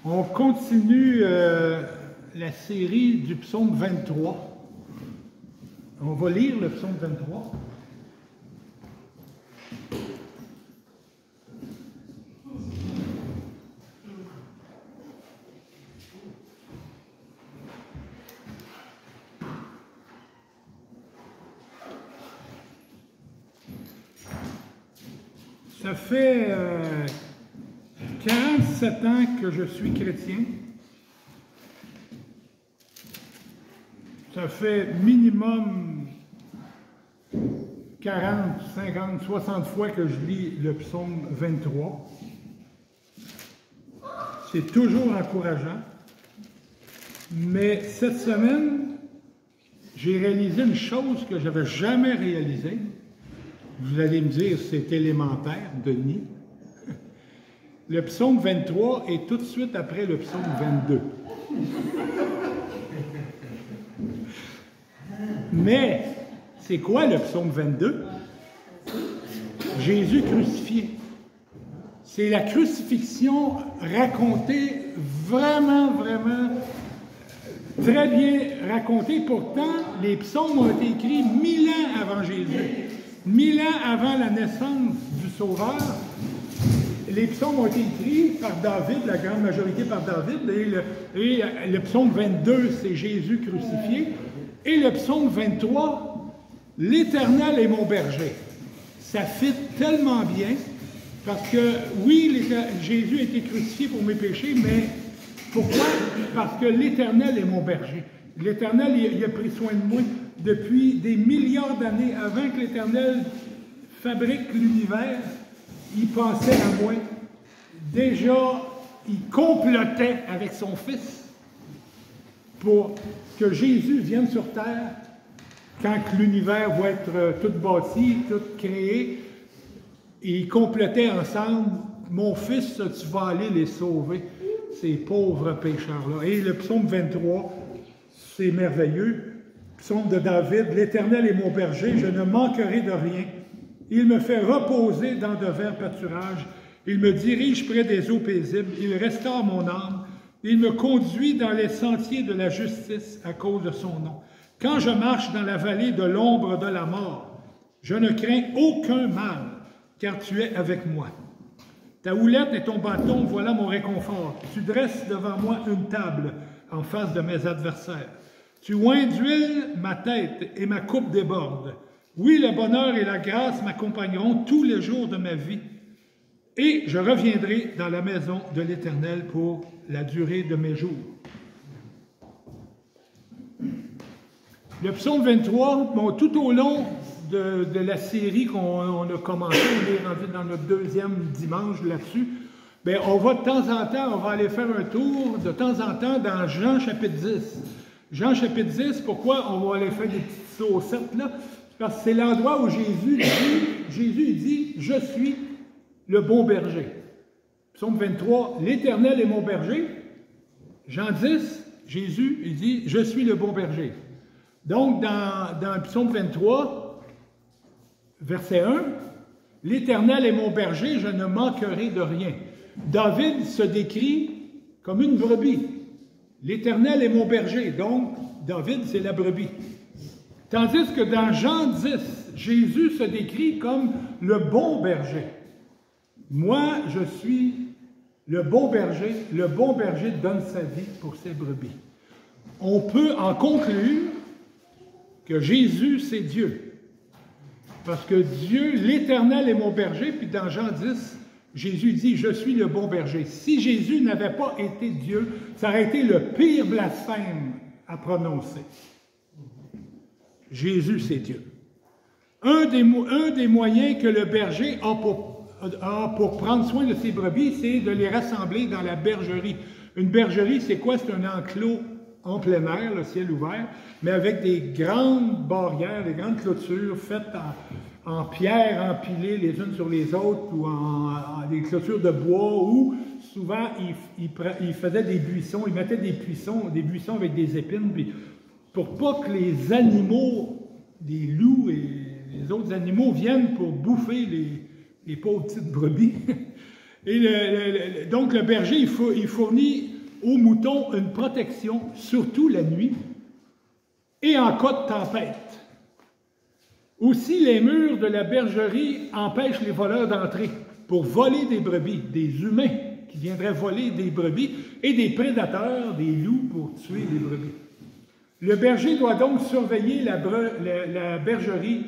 On continue la série du psaume 23. On va lire le psaume 23. Ça fait 47 ans que je suis chrétien. Ça fait minimum 40, 50, 60 fois que je lis le psaume 23. C'est toujours encourageant. Mais cette semaine, j'ai réalisé une chose que je n'avais jamais réalisée. Vous allez me dire, c'est élémentaire, Denis. Le psaume 23 est tout de suite après le psaume 22. Mais, c'est quoi le psaume 22? Jésus crucifié. C'est la crucifixion racontée vraiment très bien racontée. Pourtant, les psaumes ont été écrits 1000 ans avant Jésus. 1000 ans avant la naissance du Sauveur. Les psaumes ont été écrits par David, la grande majorité par David, et le psaume 22, c'est Jésus crucifié. Et le psaume 23, « L'Éternel est mon berger ». Ça fit tellement bien, parce que, oui, Jésus a été crucifié pour mes péchés, mais pourquoi? Parce que l'Éternel est mon berger. L'Éternel, il a pris soin de moi depuis des milliards d'années, avant que l'Éternel fabrique l'univers. Il pensait à moi. Déjà, il complotait avec son Fils pour que Jésus vienne sur terre quand l'univers va être tout bâti, tout créé. Et ils complotaient ensemble. Mon Fils, tu vas aller les sauver, ces pauvres pécheurs-là. Et le psaume 23, c'est merveilleux. Psaume de David, « L'Éternel est mon berger, je ne manquerai de rien. Il me fait reposer dans de verts pâturages. Il me dirige près des eaux paisibles. Il restaure mon âme. Il me conduit dans les sentiers de la justice à cause de son nom. Quand je marche dans la vallée de l'ombre de la mort, je ne crains aucun mal, car tu es avec moi. Ta houlette et ton bâton, voilà mon réconfort. Tu dresses devant moi une table en face de mes adversaires. Tu oins d'huile ma tête et ma coupe déborde. Oui, le bonheur et la grâce m'accompagneront tous les jours de ma vie. Et je reviendrai dans la maison de l'Éternel pour la durée de mes jours. Le psaume 23, bon, tout au long de la série qu'on a commencé, on est rendu dans notre deuxième dimanche là-dessus, bien, on va de temps en temps, on va aller faire un tour de temps en temps dans Jean chapitre 10. Jean chapitre 10, pourquoi on va aller faire des petites saucettes là? Parce que c'est l'endroit où Jésus dit « Je suis le bon berger ». Psaume 23, « L'Éternel est mon berger ». Jean 10, Jésus, il dit « Je suis le bon berger ». Donc, dans le psaume 23, verset 1, « L'Éternel est mon berger, je ne manquerai de rien ». David se décrit comme une brebis. L'Éternel est mon berger. Donc, David, c'est la brebis. Tandis que dans Jean 10, Jésus se décrit comme le bon berger. Moi, je suis le bon berger donne sa vie pour ses brebis. On peut en conclure que Jésus, c'est Dieu. Parce que Dieu, l'Éternel est mon berger, puis dans Jean 10, Jésus dit « Je suis le bon berger ». Si Jésus n'avait pas été Dieu, ça aurait été le pire blasphème à prononcer. Jésus, c'est Dieu. Un des moyens que le berger a pour prendre soin de ses brebis, c'est de les rassembler dans la bergerie. Une bergerie, c'est quoi? C'est un enclos en plein air, le ciel ouvert, mais avec des grandes barrières, des grandes clôtures faites en pierre empilées les unes sur les autres, ou en des clôtures de bois, ou souvent ils faisaient des buissons, ils mettaient des buissons avec des épines, puis pour pas que les animaux, des loups et les autres animaux viennent pour bouffer les pauvres petites brebis. Et donc le berger, il fournit aux moutons une protection, surtout la nuit, et en cas de tempête. Aussi, les murs de la bergerie empêchent les voleurs d'entrer pour voler des brebis, des humains qui viendraient voler des brebis, et des prédateurs, des loups, pour tuer les brebis. Le berger doit donc surveiller la bergerie,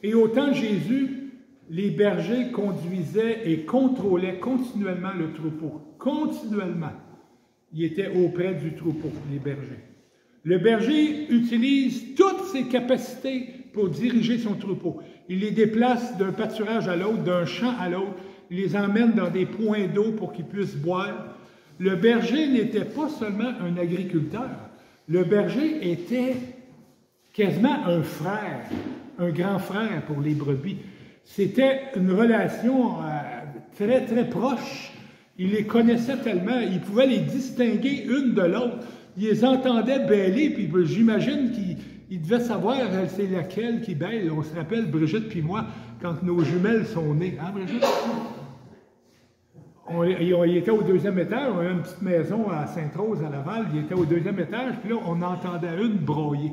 et au temps de Jésus, les bergers conduisaient et contrôlaient continuellement le troupeau. Continuellement. Ils étaient auprès du troupeau, les bergers. Le berger utilise toutes ses capacités pour diriger son troupeau. Il les déplace d'un pâturage à l'autre, d'un champ à l'autre. Il les emmène dans des points d'eau pour qu'ils puissent boire. Le berger n'était pas seulement un agriculteur. Le berger était quasiment un frère, un grand frère pour les brebis. C'était une relation très, très proche. Il les connaissait tellement, il pouvait les distinguer une de l'autre. Il les entendait bêler, puis j'imagine qu'il devait savoir c'est laquelle qui bêle. On se rappelle, Brigitte puis moi, quand nos jumelles sont nées. Hein, Brigitte? Il était au 2e étage, on avait une petite maison à Sainte-Rose, à Laval, il était au 2e étage, puis là, on entendait une broyer.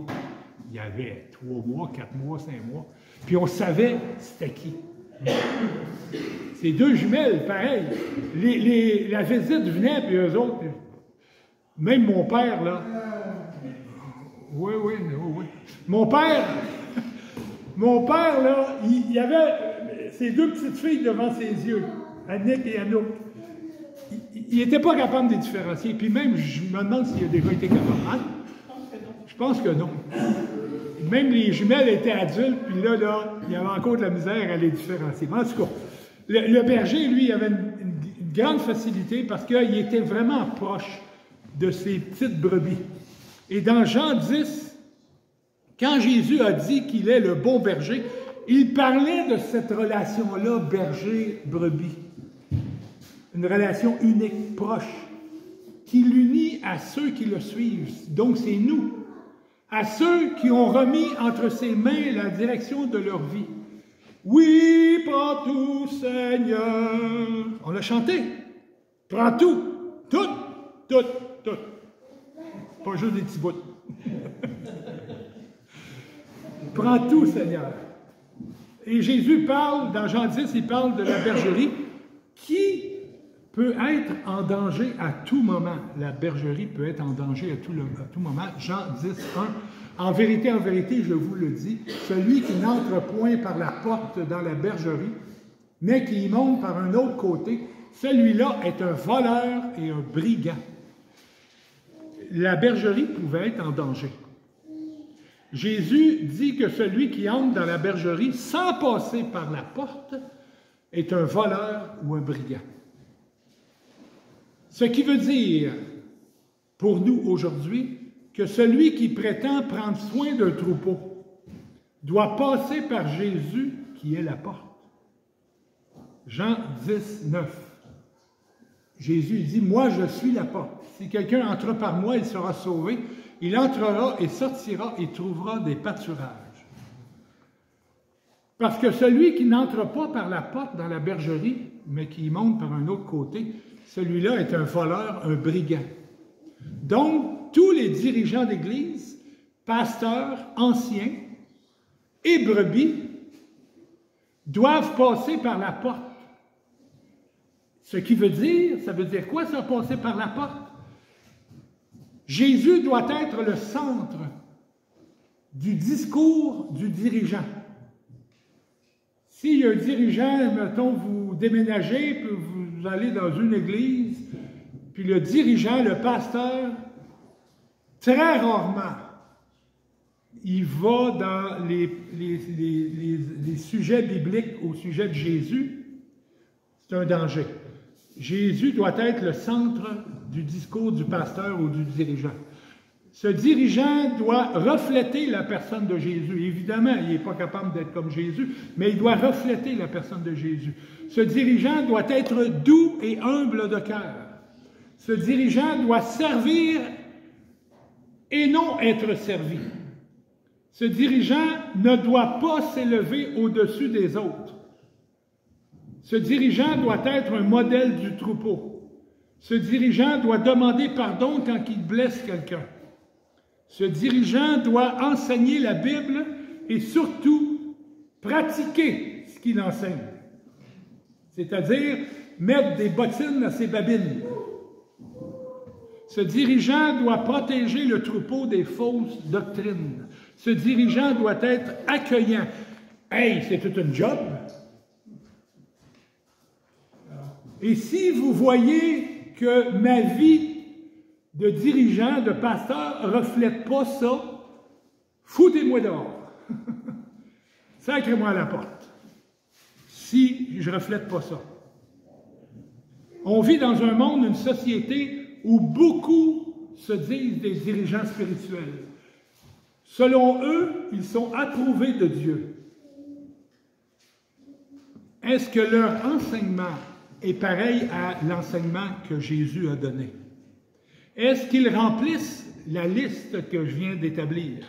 Il y avait 3 mois, 4 mois, 5 mois. Puis on savait c'était qui. Ces 2 jumelles, pareil. La visite venait, puis eux autres, même mon père, là. Oui. Mon père, là, il y avait ces 2 petites filles devant ses yeux, Annick et Anouk. Il n'était pas capable de les différencier. Puis même, je me demande s'il a déjà été capable. Hein? Je pense que non. Même les jumelles étaient adultes, puis là, il y avait encore de la misère à les différencier. En tout cas, le berger, lui, avait une grande facilité parce qu'il était vraiment proche de ces petites brebis. Et dans Jean 10, quand Jésus a dit qu'il est le bon berger, il parlait de cette relation-là, berger-brebis. Une relation unique, proche, qui l'unit à ceux qui le suivent. Donc, c'est nous. À ceux qui ont remis entre ses mains la direction de leur vie. Oui, prends tout, Seigneur. On l'a chanté. Prends tout. Tout. Pas juste des petits bouts. Prends tout, Seigneur. Et Jésus parle, dans Jean 10, il parle de la bergerie qui peut être en danger à tout moment. La bergerie peut être en danger à tout moment. Jean 10, 1. En vérité, je vous le dis, celui qui n'entre point par la porte dans la bergerie, mais qui y monte par un autre côté, celui-là est un voleur et un brigand. La bergerie pouvait être en danger. Jésus dit que celui qui entre dans la bergerie sans passer par la porte est un voleur ou un brigand. Ce qui veut dire, pour nous aujourd'hui, que celui qui prétend prendre soin d'un troupeau doit passer par Jésus qui est la porte. Jean 10, 9. Jésus dit, « Moi, je suis la porte. Si quelqu'un entre par moi, il sera sauvé. Il entrera et sortira et trouvera des pâturages. » Parce que celui qui n'entre pas par la porte dans la bergerie, mais qui monte par un autre côté, celui-là est un voleur, un brigand. Donc, tous les dirigeants d'Église, pasteurs, anciens et brebis, doivent passer par la porte. Ce qui veut dire, ça veut dire quoi ça, passer par la porte? Jésus doit être le centre du discours du dirigeant. S'il y a un dirigeant, mettons, vous déménagez, puis vous allez dans une église, puis le dirigeant, le pasteur, très rarement, il va dans les sujets bibliques au sujet de Jésus. C'est un danger. Jésus doit être le centre du discours du pasteur ou du dirigeant. Ce dirigeant doit refléter la personne de Jésus. Évidemment, il n'est pas capable d'être comme Jésus, mais il doit refléter la personne de Jésus. Ce dirigeant doit être doux et humble de cœur. Ce dirigeant doit servir et non être servi. Ce dirigeant ne doit pas s'élever au-dessus des autres. Ce dirigeant doit être un modèle du troupeau. Ce dirigeant doit demander pardon quand il blesse quelqu'un. Ce dirigeant doit enseigner la Bible et surtout pratiquer ce qu'il enseigne. C'est-à-dire mettre des bottines à ses babines. Ce dirigeant doit protéger le troupeau des fausses doctrines. Ce dirigeant doit être accueillant. Hey, c'est tout un job. Et si vous voyez que ma vie de dirigeant, de pasteur, ne reflète pas ça, foutez-moi dehors. Sacrez-moi à la porte. Si je ne reflète pas ça. On vit dans un monde, une société où beaucoup se disent des dirigeants spirituels. Selon eux, ils sont approuvés de Dieu. Est-ce que leur enseignement est pareil à l'enseignement que Jésus a donné? Est-ce qu'ils remplissent la liste que je viens d'établir?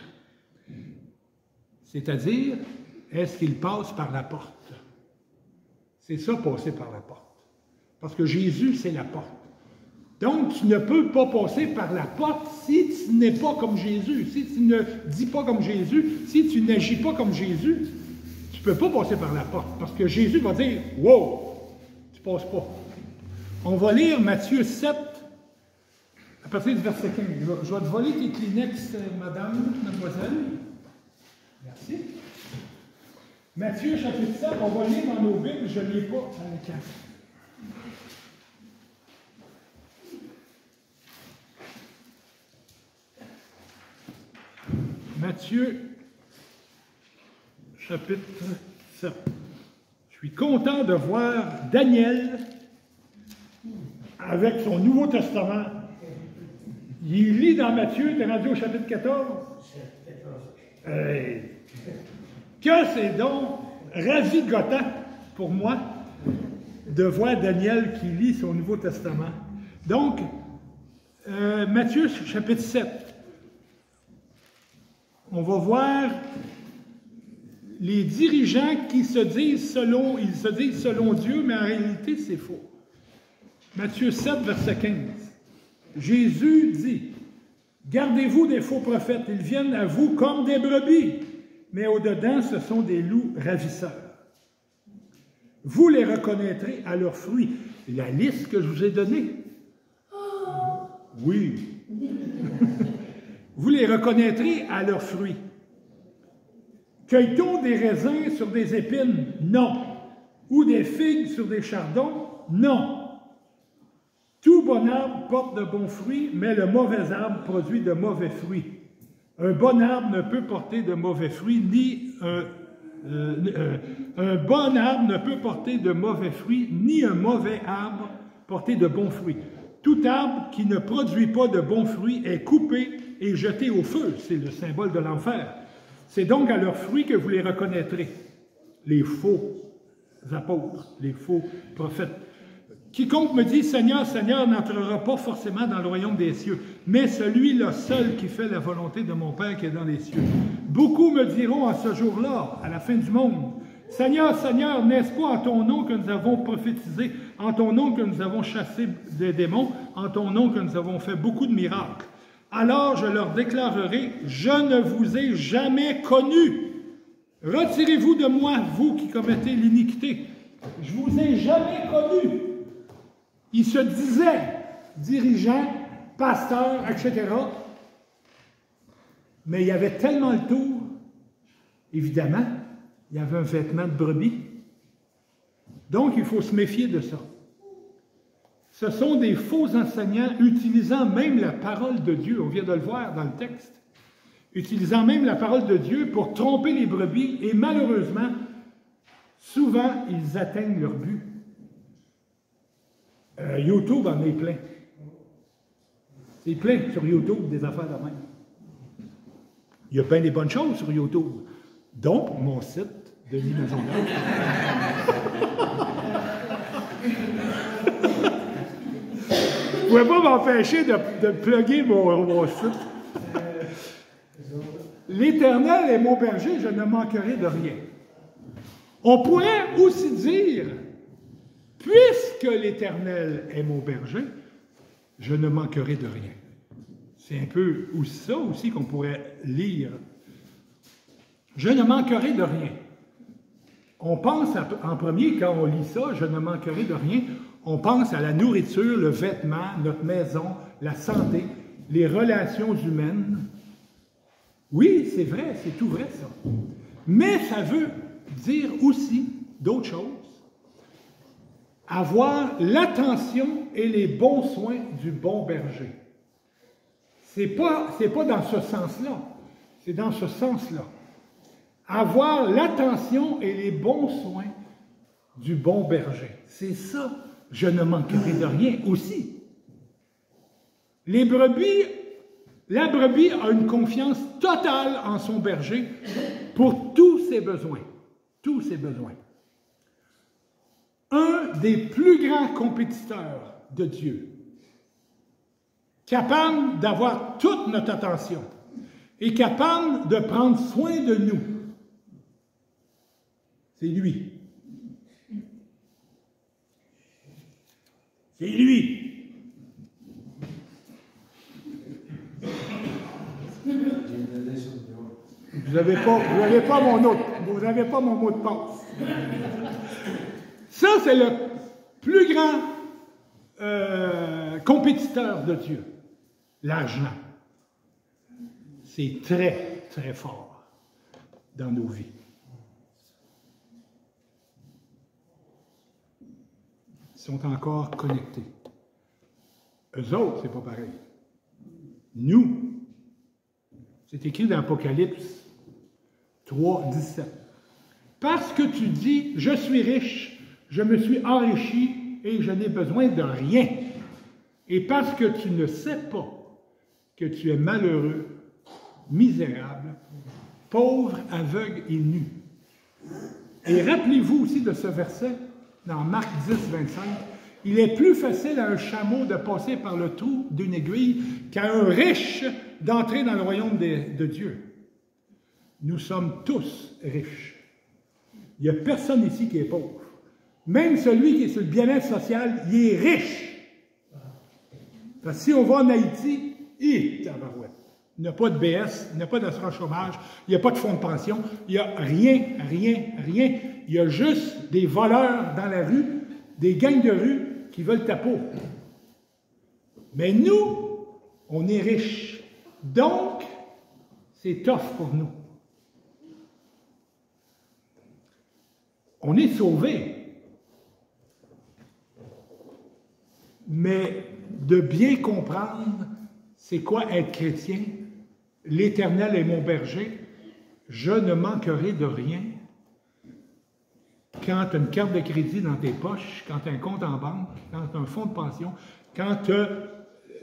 C'est-à-dire, est-ce qu'ils passent par la porte? C'est ça, passer par la porte. Parce que Jésus, c'est la porte. Donc, tu ne peux pas passer par la porte si tu n'es pas comme Jésus, si tu ne dis pas comme Jésus, si tu n'agis pas comme Jésus, tu ne peux pas passer par la porte. Parce que Jésus va dire, « Wow, tu ne passes pas. » On va lire Matthieu 7, à partir du verset 15. Je vais te voler tes Kleenex, madame, mademoiselle. Merci. Matthieu chapitre 7, on va lire dans nos Bibles, je ne l'ai pas à l'écran. Matthieu, chapitre 7. Je suis content de voir Daniel avec son Nouveau Testament. Il lit dans Matthieu, tu es rendu au chapitre 14? Que c'est donc ravigotant pour moi de voir Daniel qui lit son Nouveau Testament. Donc, Matthieu, chapitre 7. On va voir les dirigeants qui se disent selon Dieu, mais en réalité, c'est faux. Matthieu 7, verset 15. Jésus dit, « Gardez-vous des faux prophètes, ils viennent à vous comme des brebis, mais au-dedans, ce sont des loups ravisseurs. Vous les reconnaîtrez à leurs fruits. » La liste que je vous ai donnée. Oui. Vous les reconnaîtrez à leurs fruits. Cueille-t-on des raisins sur des épines? Non. Ou des figues sur des chardons? Non. Tout bon arbre porte de bons fruits, mais le mauvais arbre produit de mauvais fruits. Un bon arbre ne peut porter de mauvais fruits, ni un bon arbre ne peut porter de mauvais fruits, ni un mauvais arbre porter de bons fruits. Tout arbre qui ne produit pas de bons fruits est coupé et jeté au feu. C'est le symbole de l'enfer. C'est donc à leurs fruits que vous les reconnaîtrez. Les faux apôtres, les faux prophètes. Quiconque me dit « Seigneur, Seigneur » n'entrera pas forcément dans le royaume des cieux, mais celui-là seul qui fait la volonté de mon Père qui est dans les cieux. Beaucoup me diront à ce jour-là, à la fin du monde, « Seigneur, Seigneur, n'est-ce pas en ton nom que nous avons prophétisé, en ton nom que nous avons chassé des démons, en ton nom que nous avons fait beaucoup de miracles? » Alors je leur déclarerai, « Je ne vous ai jamais connu. Retirez-vous de moi, vous qui commettez l'iniquité. Je ne vous ai jamais connu. » Il se disait dirigeant, pasteur, etc. Mais il y avait tellement le tour, évidemment, il y avait un vêtement de brebis. Donc, il faut se méfier de ça. Ce sont des faux enseignants utilisant même la parole de Dieu, on vient de le voir dans le texte, utilisant même la parole de Dieu pour tromper les brebis et malheureusement, souvent, ils atteignent leur but. YouTube en est plein. C'est plein sur YouTube des affaires de même. Il y a plein des bonnes choses sur YouTube, dont mon site, Denis Maisonneuve. Je ne pouvais pas m'empêcher de plugger mon site. L'Éternel est mon berger, je ne manquerai de rien. On pourrait aussi dire, puisque l'Éternel est mon berger, je ne manquerai de rien. C'est un peu ça aussi qu'on pourrait lire. Je ne manquerai de rien. On pense en premier, quand on lit ça, je ne manquerai de rien, on pense à la nourriture, le vêtement, notre maison, la santé, les relations humaines. Oui, c'est vrai, c'est tout vrai ça. Mais ça veut dire aussi d'autres choses. Avoir l'attention et les bons soins du bon berger. C'est pas dans ce sens-là, c'est dans ce sens-là. Avoir l'attention et les bons soins du bon berger. C'est ça, je ne manquerai de rien aussi. La brebis a une confiance totale en son berger pour tous ses besoins. Tous ses besoins. Un des plus grands compétiteurs de Dieu, capable d'avoir toute notre attention et capable de prendre soin de nous, c'est lui. C'est lui. Vous n'avez pas mon mot de passe. Ça, c'est le plus grand compétiteur de Dieu, l'argent. C'est très, très fort dans nos vies. Ils sont encore connectés. Eux autres, c'est pas pareil. Nous, c'est écrit dans Apocalypse 3, 17. Parce que tu dis, je suis riche, je me suis enrichi et je n'ai besoin de rien. Et parce que tu ne sais pas que tu es malheureux, misérable, pauvre, aveugle et nu. Et rappelez-vous aussi de ce verset dans Marc 10, 25. Il est plus facile à un chameau de passer par le trou d'une aiguille qu'à un riche d'entrer dans le royaume de Dieu. Nous sommes tous riches. Il n'y a personne ici qui est pauvre. Même celui qui est sur le bien-être social, il est riche. Parce que si on va en Haïti, il n'y a pas de BS, il n'y a pas d'assurance chômage, il n'y a pas de fonds de pension, il n'y a rien, rien, rien. Il y a juste des voleurs dans la rue, des gangs de rue qui veulent ta peau. Mais nous, on est riches. Donc, c'est tough pour nous. On est sauvés. Mais de bien comprendre c'est quoi être chrétien, l'Éternel est mon berger, je ne manquerai de rien. Quand tu as une carte de crédit dans tes poches, quand tu as un compte en banque, quand tu as un fonds de pension, quand tu as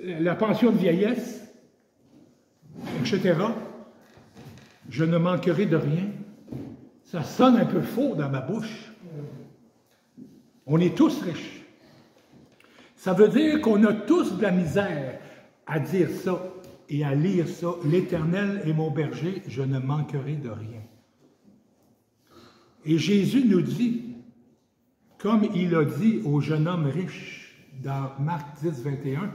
la pension de vieillesse, etc., je ne manquerai de rien. Ça sonne un peu faux dans ma bouche. On est tous riches. Ça veut dire qu'on a tous de la misère à dire ça et à lire ça. L'Éternel est mon berger, je ne manquerai de rien. Et Jésus nous dit, comme il a dit au jeune homme riche dans Marc 10, 21,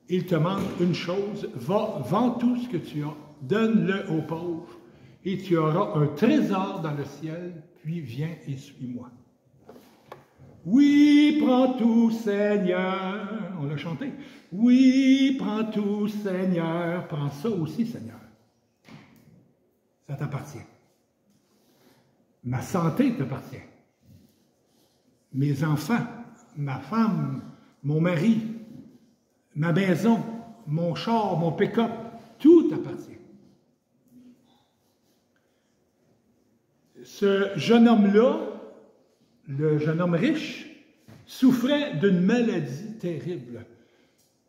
il te manque une chose, va, vends tout ce que tu as, donne-le aux pauvres, et tu auras un trésor dans le ciel, puis viens et suis-moi. Oui, prends tout, Seigneur. On l'a chanté. Oui, prends tout, Seigneur. Prends ça aussi, Seigneur. Ça t'appartient. Ma santé t'appartient. Mes enfants, ma femme, mon mari, ma maison, mon char, mon pick-up, tout t'appartient. Ce jeune homme-là, le jeune homme riche, souffrait d'une maladie terrible,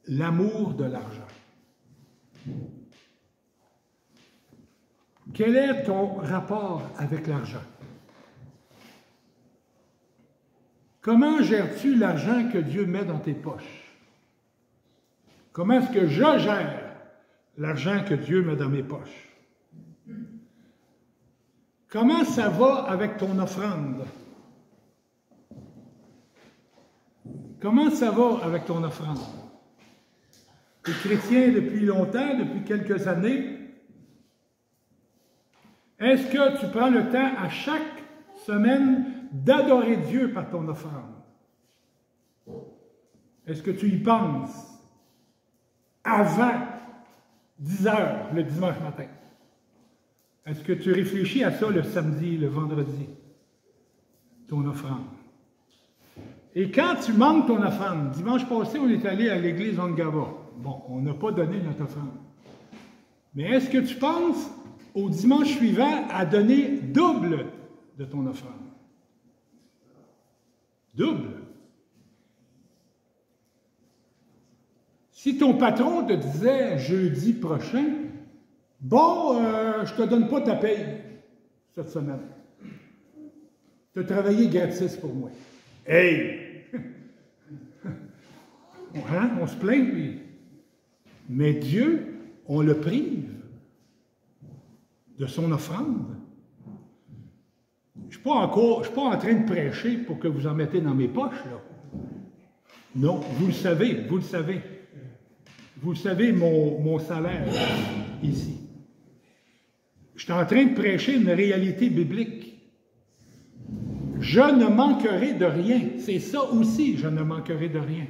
l'amour de l'argent. Quel est ton rapport avec l'argent? Comment gères-tu l'argent que Dieu met dans tes poches? Comment est-ce que je gère l'argent que Dieu met dans mes poches? Comment ça va avec ton offrande? Comment ça va avec ton offrande? Tu es chrétien depuis longtemps, depuis quelques années. Est-ce que tu prends le temps à chaque semaine d'adorer Dieu par ton offrande? Est-ce que tu y penses avant 10 heures le dimanche matin? Est-ce que tu réfléchis à ça le samedi, le vendredi, ton offrande? Et quand tu manques ton offrande, dimanche passé, on est allé à l'église Angava. Bon, on n'a pas donné notre offrande. Mais est-ce que tu penses au dimanche suivant à donner double de ton offrande? Double. Si ton patron te disait jeudi prochain, bon, je ne te donne pas ta paye cette semaine. Tu as travaillé gratis pour moi. Hey! Hein? On se plaint, lui. Mais Dieu, on le prive de son offrande. Je ne suis pas en train de prêcher pour que vous en mettez dans mes poches, là. Non, vous le savez, vous le savez. Vous le savez, mon salaire, ici. Je suis en train de prêcher une réalité biblique. Je ne manquerai de rien. C'est ça aussi, je ne manquerai de rien.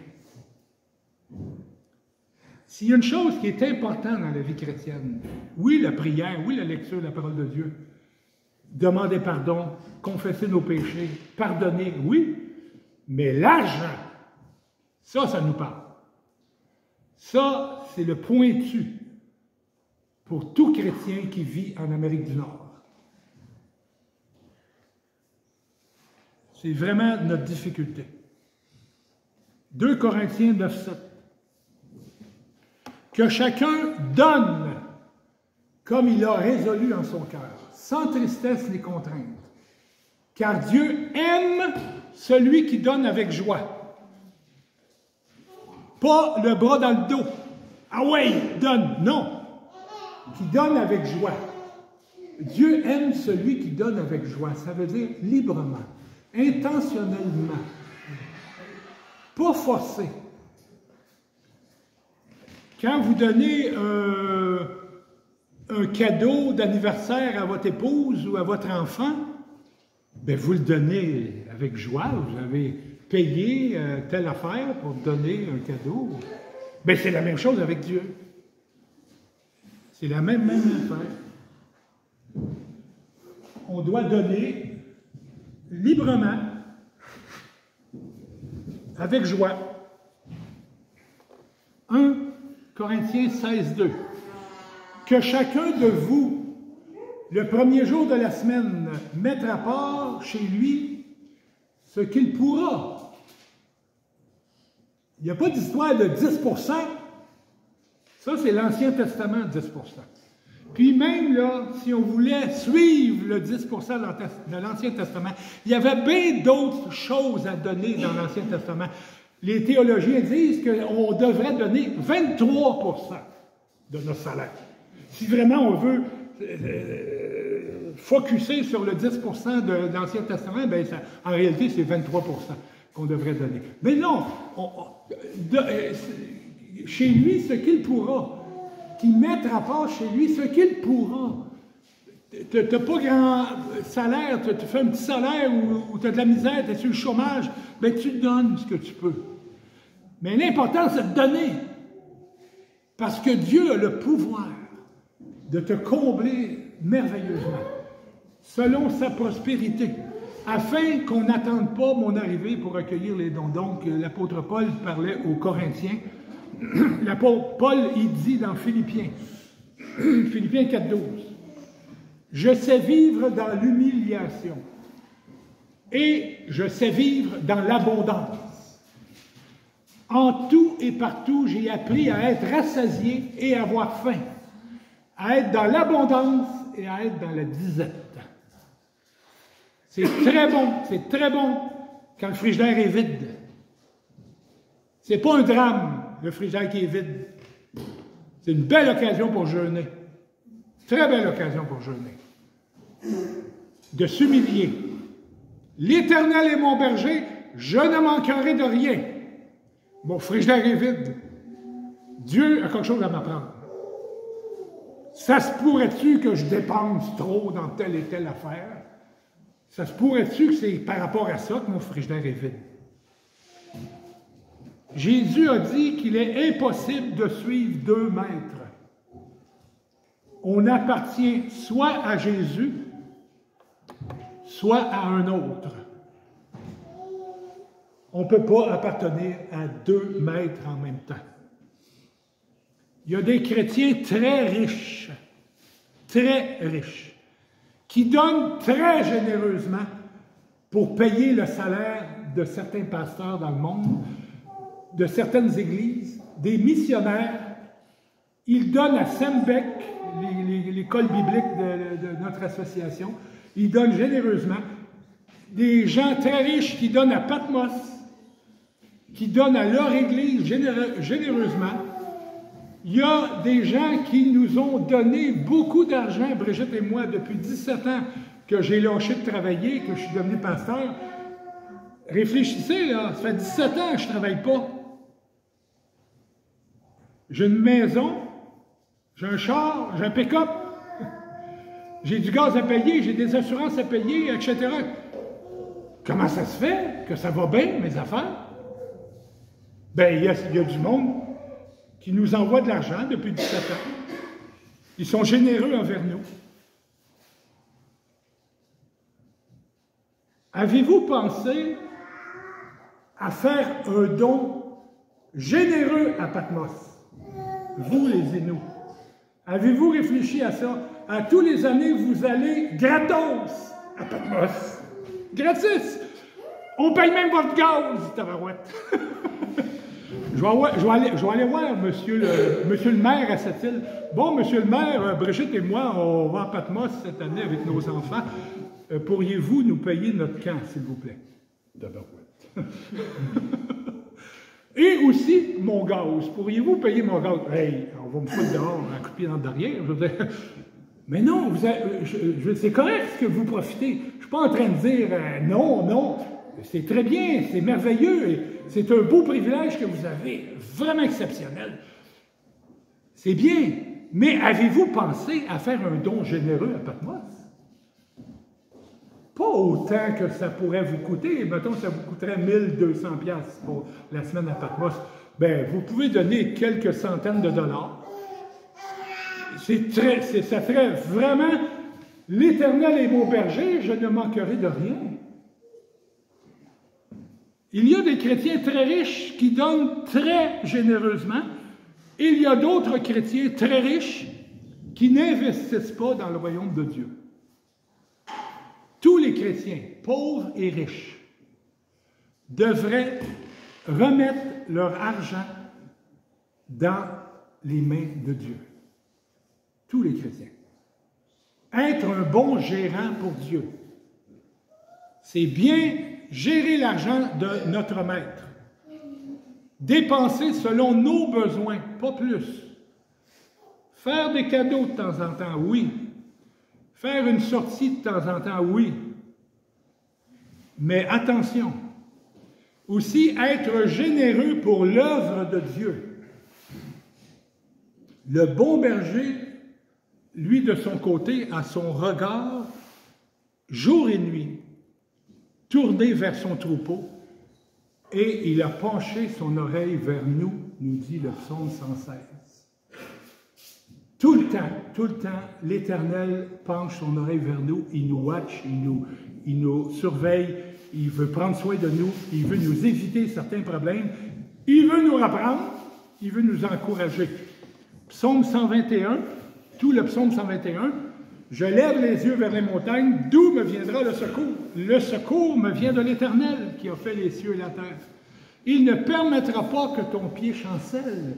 S'il y a une chose qui est importante dans la vie chrétienne, oui, la prière, oui, la lecture de la parole de Dieu, demander pardon, confesser nos péchés, pardonner, oui, mais l'argent, ça nous parle. Ça, c'est le pointu pour tout chrétien qui vit en Amérique du Nord. C'est vraiment notre difficulté. 2 Corinthiens 9:7. Que chacun donne comme il a résolu en son cœur, sans tristesse ni contrainte. Car Dieu aime celui qui donne avec joie. Pas le bras dans le dos. Ah ouais, donne. Non. Qui donne avec joie. Dieu aime celui qui donne avec joie. Ça veut dire librement, intentionnellement. Pas forcé. Quand vous donnez un cadeau d'anniversaire à votre épouse ou à votre enfant, bien, vous le donnez avec joie. Vous avez payé telle affaire pour donner un cadeau. Bien, c'est la même chose avec Dieu. C'est la même affaire. On doit donner librement, avec joie. 1 Corinthiens 16:2. Que chacun de vous, le premier jour de la semaine, mette à part chez lui ce qu'il pourra. Il n'y a pas d'histoire de 10%. Ça, c'est l'Ancien Testament, 10%. Puis même, là, si on voulait suivre le 10% de l'Ancien Testament, il y avait bien d'autres choses à donner dans l'Ancien Testament. Les théologiens disent qu'on devrait donner 23% de notre salaire. Si vraiment on veut focusser sur le 10% de l'Ancien Testament, bien, en réalité, c'est 23% qu'on devrait donner. Mais non, chez lui, ce qu'il pourra, qu'il mette à part chez lui ce qu'il pourra. Tu n'as pas grand salaire, tu fais un petit salaire ou tu as de la misère, tu es sur le chômage, bien tu donnes ce que tu peux. Mais l'important, c'est de donner. Parce que Dieu a le pouvoir de te combler merveilleusement, selon sa prospérité, afin qu'on n'attende pas mon arrivée pour accueillir les dons. Donc, l'apôtre Paul parlait aux Corinthiens. L'apôtre Paul, il dit dans Philippiens 4:12, « Je sais vivre dans l'humiliation et je sais vivre dans l'abondance. En tout et partout, j'ai appris à être rassasié et à avoir faim, à être dans l'abondance et à être dans la disette. » C'est très bon quand le frigidaire est vide. C'est pas un drame, le frigidaire qui est vide. C'est une belle occasion pour jeûner. Très belle occasion pour jeûner. De s'humilier. L'Éternel est mon berger, je ne manquerai de rien. Mon frigidaire est vide. Dieu a quelque chose à m'apprendre. Ça se pourrait-tu que je dépense trop dans telle et telle affaire? Ça se pourrait-tu que c'est par rapport à ça que mon frigidaire est vide? Jésus a dit qu'il est impossible de suivre 2 maîtres. On appartient soit à Jésus, soit à un autre. On ne peut pas appartenir à 2 maîtres en même temps. Il y a des chrétiens très riches, qui donnent très généreusement pour payer le salaire de certains pasteurs dans le monde, de certaines églises, des missionnaires. Ils donnent à Sembec, l'école biblique de notre association, ils donnent généreusement. Des gens très riches qui donnent à Patmos, qui donnent à leur église généreusement. Il y a des gens qui nous ont donné beaucoup d'argent, Brigitte et moi, depuis 17 ans que j'ai lâché de travailler, que je suis devenu pasteur. Réfléchissez, là, ça fait 17 ans que je ne travaille pas. J'ai une maison, j'ai un char, j'ai un pick-up, j'ai du gaz à payer, j'ai des assurances à payer, etc. Comment ça se fait que ça va bien, mes affaires? Bien, il y a du monde qui nous envoie de l'argent depuis 17 ans. Ils sont généreux envers nous. Avez-vous pensé à faire un don généreux à Patmos? Vous, les Inuits. Avez-vous réfléchi à ça? À tous les années, vous allez gratos à Patmos. Gratis! On paye même votre gaz, tabarouette. Je vais aller voir monsieur le maire à cette île. Bon, monsieur le maire, Brigitte et moi, on va à Patmos cette année avec nos enfants. Pourriez-vous nous payer notre camp, s'il vous plaît? Tabarouette. Et aussi, mon gaz. Pourriez-vous payer mon gaz? Hey, on va me foutre dehors, un coup de pied dans le derrière. Je veux dire. Mais non, c'est correct que vous profitez. Je ne suis pas en train de dire non. C'est très bien, c'est merveilleux. C'est un beau privilège que vous avez, vraiment exceptionnel. C'est bien. Mais avez-vous pensé à faire un don généreux à Patmos? Pas autant que ça pourrait vous coûter. Mettons, ça vous coûterait 1200$ pour la semaine à Patmos. Bien, vous pouvez donner quelques centaines de dollars. Ça ferait vraiment l'Éternel est mon berger, je ne manquerai de rien. Il y a des chrétiens très riches qui donnent très généreusement. Il y a d'autres chrétiens très riches qui n'investissent pas dans le royaume de Dieu. Tous les chrétiens, pauvres et riches, devraient remettre leur argent dans les mains de Dieu. Tous les chrétiens. Être un bon gérant pour Dieu, c'est bien gérer l'argent de notre maître. Dépenser selon nos besoins, pas plus. Faire des cadeaux de temps en temps, oui. Faire une sortie de temps en temps, oui. Mais attention, aussi être généreux pour l'œuvre de Dieu. Le bon berger, lui, de son côté, a son regard, jour et nuit, tourné vers son troupeau, et il a penché son oreille vers nous, nous dit le psaume 116. Tout le temps, l'Éternel penche son oreille vers nous, il nous watch, il nous surveille, il veut prendre soin de nous, il veut nous éviter certains problèmes, il veut nous reprendre, il veut nous encourager. Psaume 121, tout le psaume 121, « Je lève les yeux vers les montagnes, d'où me viendra le secours? Le secours me vient de l'Éternel qui a fait les cieux et la terre. Il ne permettra pas que ton pied chancelle.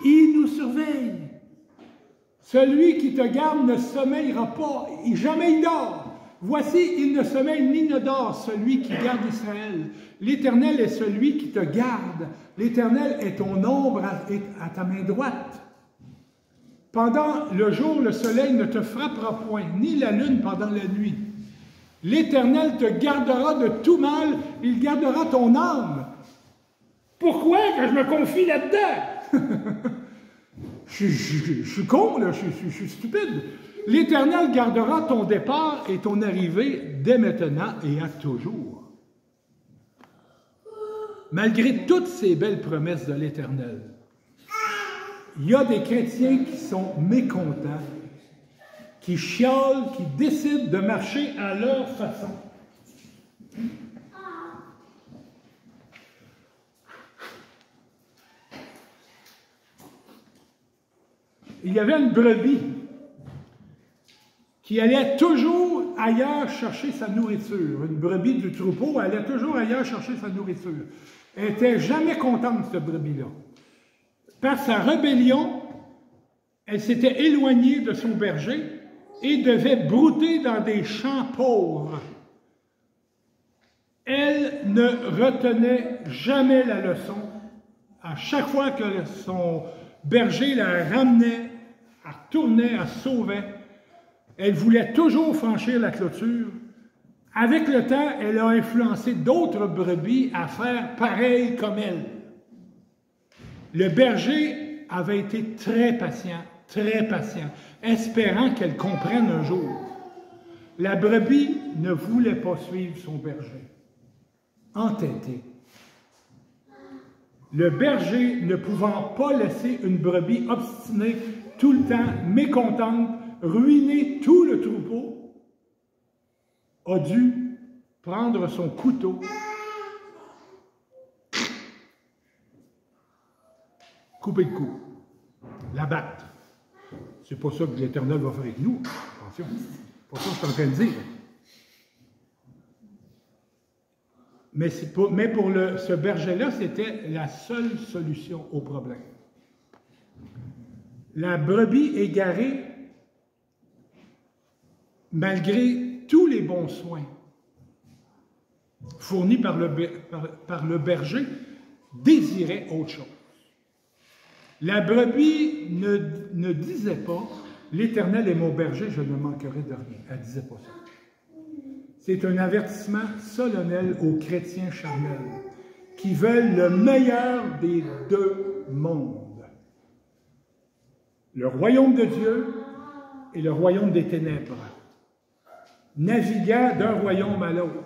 Il nous surveille. Celui qui te garde ne sommeillera pas, jamais il dort. Voici, il ne sommeille ni ne dort, celui qui garde Israël. L'Éternel est celui qui te garde. L'Éternel est ton ombre à ta main droite. Pendant le jour, le soleil ne te frappera point, ni la lune pendant la nuit. L'Éternel te gardera de tout mal, il gardera ton âme. Pourquoi que je me confie là-dedans? Je suis con, là, je suis stupide. L'Éternel gardera ton départ et ton arrivée dès maintenant et à toujours. Malgré toutes ces belles promesses de l'Éternel, il y a des chrétiens qui sont mécontents, qui chiolent, qui décident de marcher à leur façon. Il y avait une brebis qui allait toujours ailleurs chercher sa nourriture. Une brebis du troupeau allait toujours ailleurs chercher sa nourriture. Elle n'était jamais contente, cette brebis-là. Par sa rébellion, elle s'était éloignée de son berger et devait brouter dans des champs pauvres. Elle ne retenait jamais la leçon. À chaque fois que son berger la ramenait, elle retournait, elle sauvait, elle voulait toujours franchir la clôture. Avec le temps, elle a influencé d'autres brebis à faire pareil comme elle. Le berger avait été très patient, espérant qu'elle comprenne un jour. La brebis ne voulait pas suivre son berger. Entêtée. Le berger, ne pouvant pas laisser une brebis obstinée tout le temps, mécontente, ruiner tout le troupeau, a dû prendre son couteau, couper le cou, l'abattre. C'est pas ça que l'Éternel va faire avec nous. Attention, c'est pas ça que je suis en train de dire. Mais pour ce berger-là, c'était la seule solution au problème. La brebis égarée, malgré tous les bons soins fournis par le berger, désirait autre chose. La brebis ne disait pas « L'Éternel est mon berger, je ne manquerai de rien ». Elle ne disait pas ça. C'est un avertissement solennel aux chrétiens charnels qui veulent le meilleur des deux mondes. Le royaume de Dieu et le royaume des ténèbres, naviguant d'un royaume à l'autre.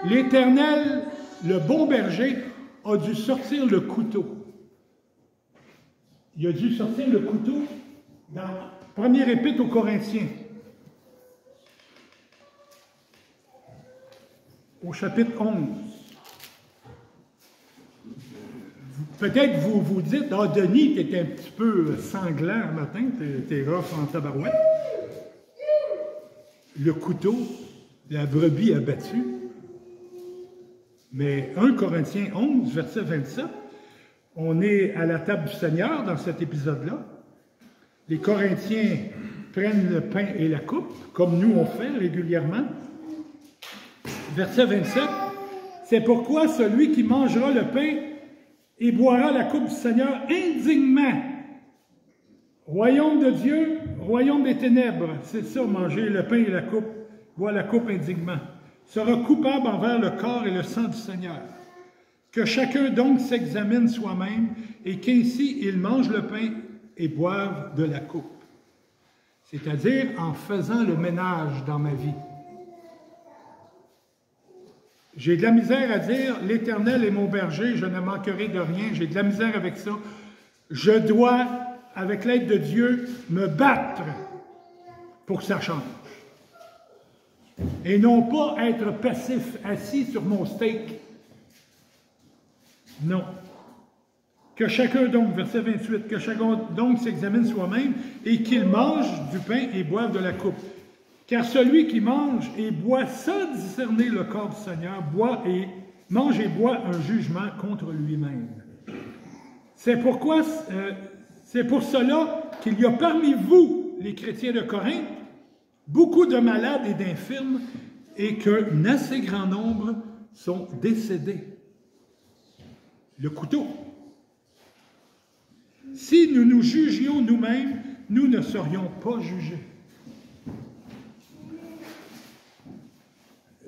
L'Éternel, le bon berger, a dû sortir le couteau. Il a dû sortir le couteau dans première épître aux Corinthiens, au chapitre 11. Peut-être vous vous dites, « Ah, Denis, tu étais un petit peu sanglant le matin, t'es rough en tabarouette. » Le couteau, la brebis a battu. Mais 1 Corinthiens 11, verset 27, on est à la table du Seigneur dans cet épisode-là. Les Corinthiens prennent le pain et la coupe, comme nous on fait régulièrement. Verset 27, « C'est pourquoi celui qui mangera le pain et boira la coupe du Seigneur indignement. Royaume de Dieu, royaume des ténèbres. » C'est ça, manger le pain et la coupe, boire la coupe indignement. « Sera coupable envers le corps et le sang du Seigneur. Que chacun donc s'examine soi-même et qu'ainsi il mange le pain et boive de la coupe. » C'est-à-dire en faisant le ménage dans ma vie. J'ai de la misère à dire « L'Éternel est mon berger, je ne manquerai de rien ». J'ai de la misère avec ça. Je dois, avec l'aide de Dieu, me battre pour que ça change. Et non pas être passif, assis sur mon steak. Non. Que chacun donc, verset 28, que chacun donc s'examine soi-même et qu'il mange du pain et boive de la coupe. Car celui qui mange et boit sans discerner le corps du Seigneur, mange et boit un jugement contre lui-même. C'est pour cela qu'il y a parmi vous, les chrétiens de Corinthe, beaucoup de malades et d'infirmes, et qu'un assez grand nombre sont décédés. Le couteau. Si nous nous jugions nous-mêmes, nous ne serions pas jugés.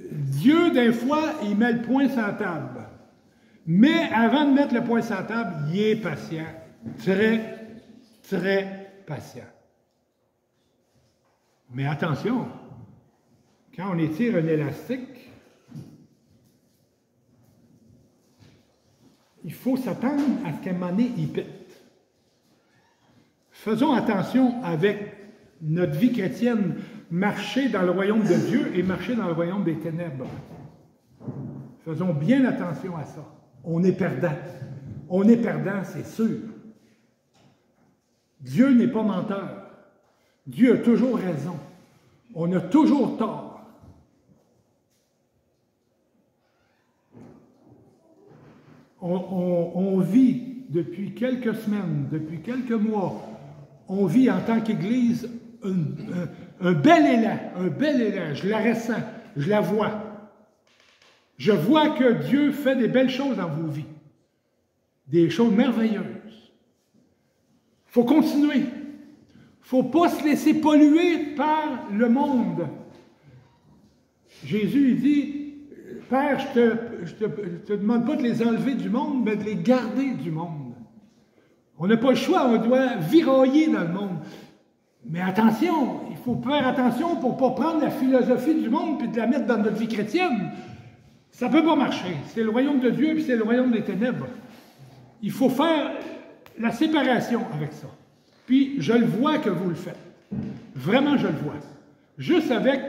Dieu, des fois, il met le poing sur la table. Mais avant de mettre le poing sur la table, il est patient. Très, très patient. Mais attention, quand on étire un élastique, il faut s'attendre à ce qu'à un moment donné, il pète. Faisons attention avec notre vie chrétienne, marcher dans le royaume de Dieu et marcher dans le royaume des ténèbres. Faisons bien attention à ça. On est perdant. On est perdant, c'est sûr. Dieu n'est pas menteur. Dieu a toujours raison. On a toujours tort. On vit depuis quelques semaines, depuis quelques mois, on vit en tant qu'Église un bel élan, je la ressens, je la vois. Je vois que Dieu fait des belles choses dans vos vies, des choses merveilleuses. Il faut continuer. Il ne faut pas se laisser polluer par le monde. Jésus, il dit, Père, je te demande pas de les enlever du monde, mais de les garder du monde. On n'a pas le choix, on doit virailler dans le monde. Mais attention, il faut faire attention pour ne pas prendre la philosophie du monde et de la mettre dans notre vie chrétienne. Ça ne peut pas marcher. C'est le royaume de Dieu et c'est le royaume des ténèbres. Il faut faire la séparation avec ça. Puis, je le vois que vous le faites. Vraiment, je le vois. Juste avec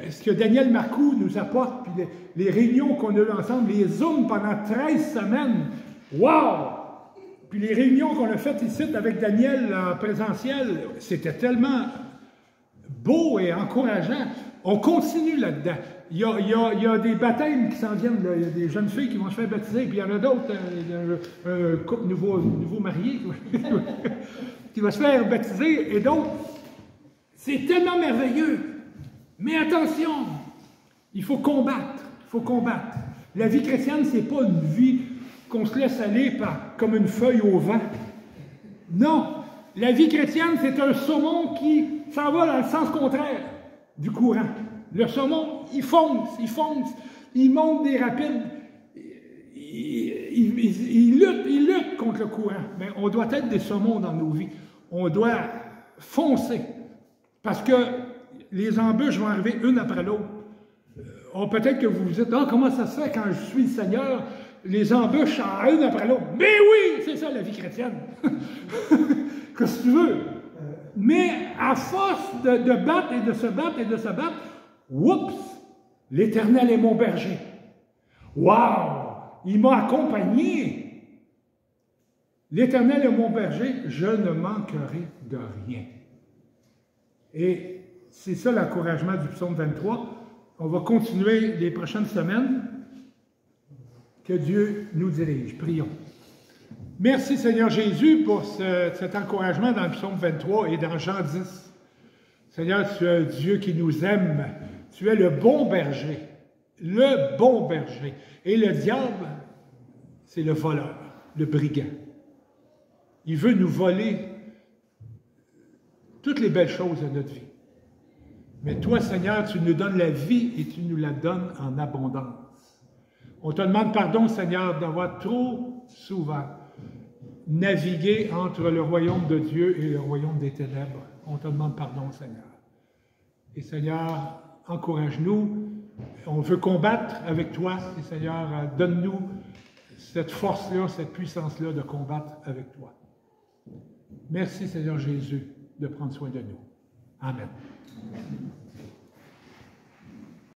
ce que Daniel Marcoux nous apporte, puis les réunions qu'on a eues ensemble, les Zooms pendant 13 semaines. Wow! Puis les réunions qu'on a faites ici avec Daniel en présentiel, c'était tellement beau et encourageant. On continue là-dedans. Il y a des baptêmes qui s'en viennent, là. Il y a des jeunes filles qui vont se faire baptiser, puis il y en a d'autres, un couple nouveau marié qui va se faire baptiser, et d'autres. C'est tellement merveilleux. Mais attention, il faut combattre, il faut combattre. La vie chrétienne, c'est pas une vie qu'on se laisse aller comme une feuille au vent. Non, la vie chrétienne, c'est un saumon qui s'en va dans le sens contraire du courant. Le saumon, il fonce, il monte des rapides, il lutte contre le courant. Mais on doit être des saumons dans nos vies. On doit foncer. Parce que les embûches vont arriver une après l'autre. Peut-être que vous vous dites, comment ça se fait quand je suis le Seigneur, les embûches en une après l'autre. Mais oui, c'est ça la vie chrétienne. Qu'est-ce que tu veux? Mais à force de battre et de se battre et de se battre, oups, l'Éternel est mon berger. Waouh! Il m'a accompagné. L'Éternel est mon berger, je ne manquerai de rien. Et c'est ça l'encouragement du psaume 23. On va continuer les prochaines semaines. Que Dieu nous dirige. Prions. Merci Seigneur Jésus pour cet encouragement dans le psaume 23 et dans Jean 10. Seigneur, tu es un Dieu qui nous aime. Tu es le bon berger. Le bon berger. Et le diable, c'est le voleur, le brigand. Il veut nous voler toutes les belles choses de notre vie. Mais toi, Seigneur, tu nous donnes la vie et tu nous la donnes en abondance. On te demande pardon, Seigneur, d'avoir trop souvent navigué entre le royaume de Dieu et le royaume des ténèbres. On te demande pardon, Seigneur. Et Seigneur, encourage-nous. On veut combattre avec toi. Et Seigneur, donne-nous cette force-là, cette puissance-là de combattre avec toi. Merci, Seigneur Jésus, de prendre soin de nous. Amen.